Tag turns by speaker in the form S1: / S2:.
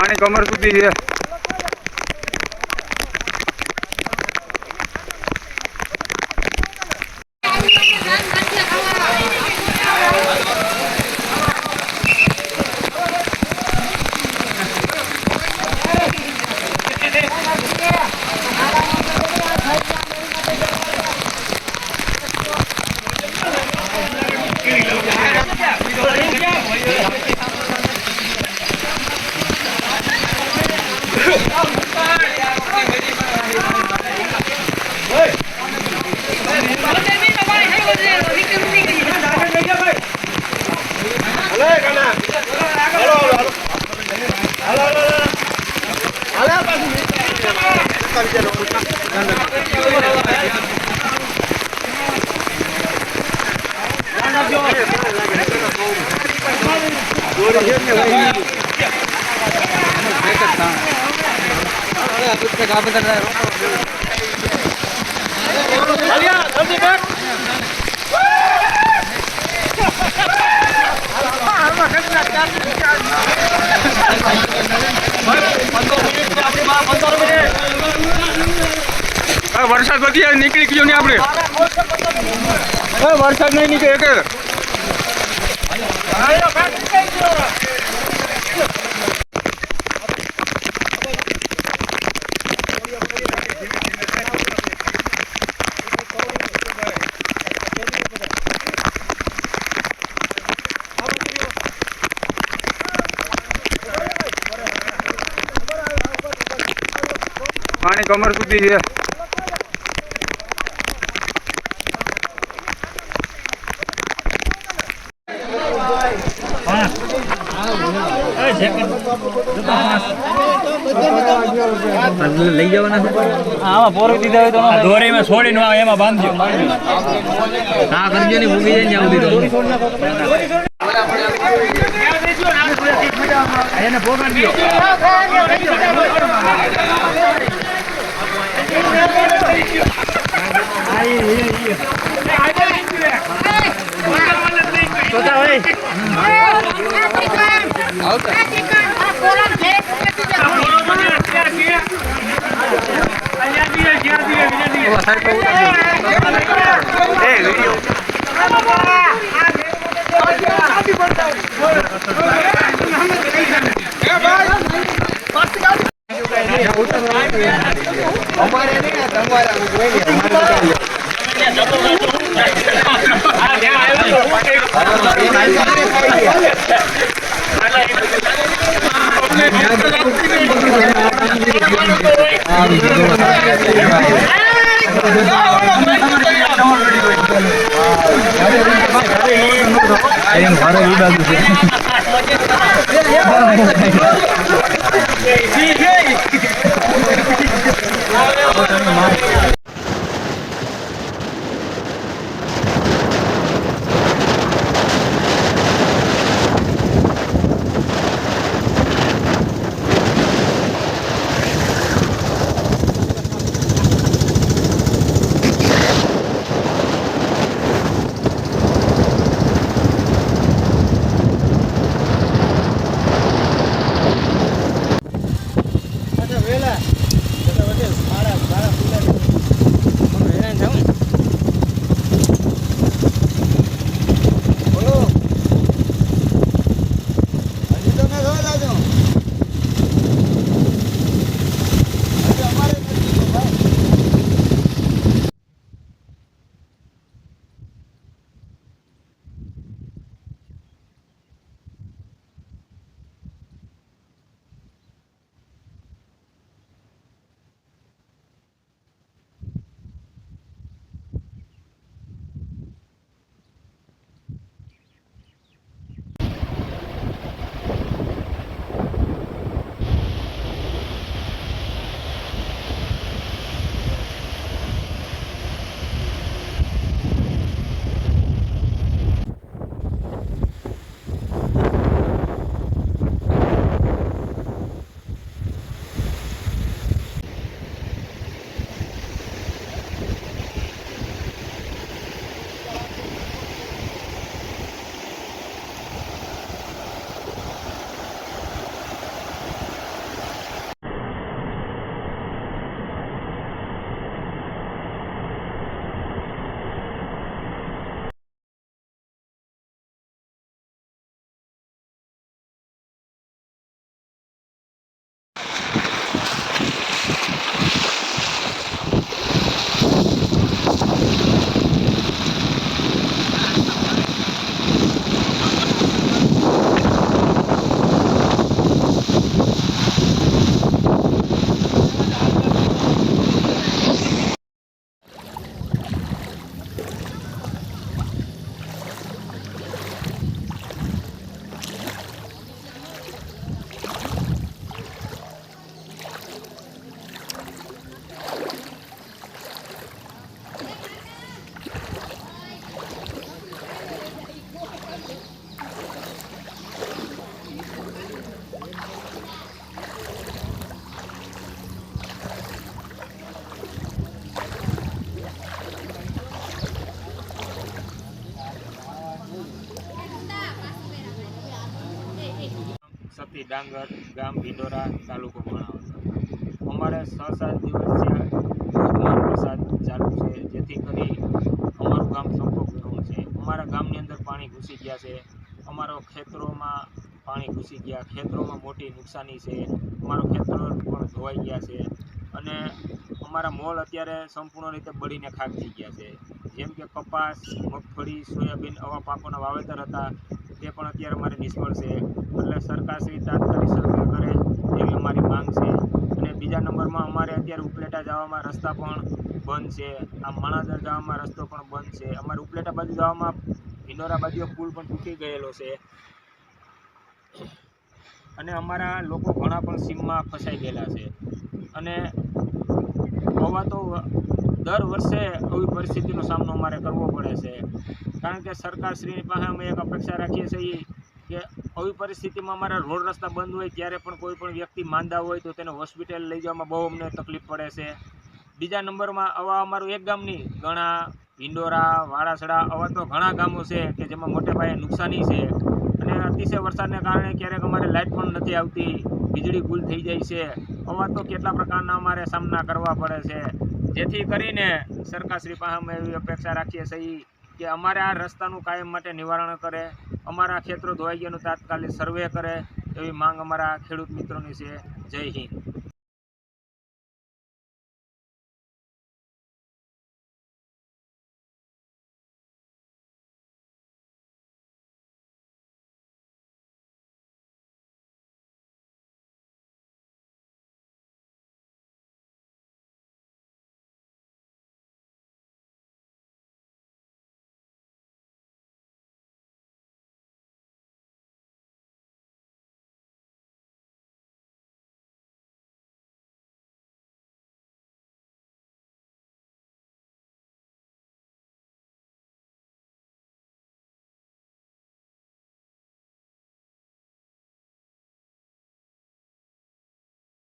S1: પાણી કમર સુધી છે. વરસાદ પછી નીકળી ગયો ને આપણે વરસાદ નહીં નીકળે કે પાણી કમર સુધી છે. લઈ જવાના પોરો દીધા હોય તો દોરીમાં છોડીને એમાં બાંધજો. હા કરજો ને મૂકી જાય ને એને પોગાડ દો.
S2: સતી ડાંગર, ગામ ભિંડોરા, તાલુકો માણાવદર। અમારે 6-7 દિવસથી ધોધમાર વરસાદ ચાલુ છે, જેથી કરી અમારું ગામ સંપર્કવિહોણું છે। અમારા ગામની અંદર પાણી ઘૂસી ગયા છે, અમારો ખેતરોમાં પાણી ઘૂસી ગયા, ખેતરોમાં મોટી નુકસાની છે, અમારો ખેતરો પણ ધોવાઈ ગયા છે અને અમારા મોલ અત્યારે સંપૂર્ણ રીતે બળીને ખાક થઈ ગયા છે। જેમ કે કપાસ, મગફળી, સોયાબીન આવા પાકોના વાવેતર હતા તે પણ અત્યારે અમારે નિષ્ફળ છે। એટલે સરકારશ્રી તાત્કાલિક સર્વે કરે એવી અમારી માંગ છે। અને બીજા નંબરમાં અમારે અત્યારે ઉપલેટા જવામાં રસ્તા પણ બંધ છે, આ માણાવદર જવામાં રસ્તો પણ બંધ છે, અમારે ઉપલેટા બાજુ જવામાં ભિંડોરા બાજુ પુલ પણ તૂટી ગયેલો છે અને અમારા લોકો ઘણા પણ સીમમાં ફસાઈ ગયેલા છે। અને આવા તો દર વર્ષે આવી પરિસ્થિતિનો સામનો અમારે કરવો પડે છે, કારણ કે સરકારશ્રીની પાસે અમે એક અપેક્ષા રાખીએ છીએ કે આવી પરિસ્થિતિમાં અમારા રોડ રસ્તા બંધ હોય ત્યારે પણ કોઈ પણ વ્યક્તિ માંદા હોય તો તેને હોસ્પિટલ લઈ જવામાં બહુ અમને તકલીફ પડે છે। બીજા નંબરમાં આવા અમારું એક ગામ નહીં, ઘણા ભિંડોરા, વાડાસડા આવા તો ઘણા ગામો છે કે જેમાં મોટે પાયે નુકસાની છે અને અતિશય વરસાદને કારણે ક્યારેક અમારે લાઇટ પણ નથી આવતી, વીજળી ગુલ થઈ જાય છે। આવા તો કેટલા પ્રકારના અમારે સામના કરવા પડે છે, જેથી કરીને સરકારશ્રી પાસે અમે એવી અપેક્ષા રાખીએ છીએ કે અમારે આ રસ્તાનું કાયમ માટે નિવારણ કરે, અમારા ખેતરો ધોવાઈ ગયાનું તાત્કાલિક સર્વે કરે એવી માંગ અમારા ખેડૂત મિત્રોની છે। જય હિન્દ।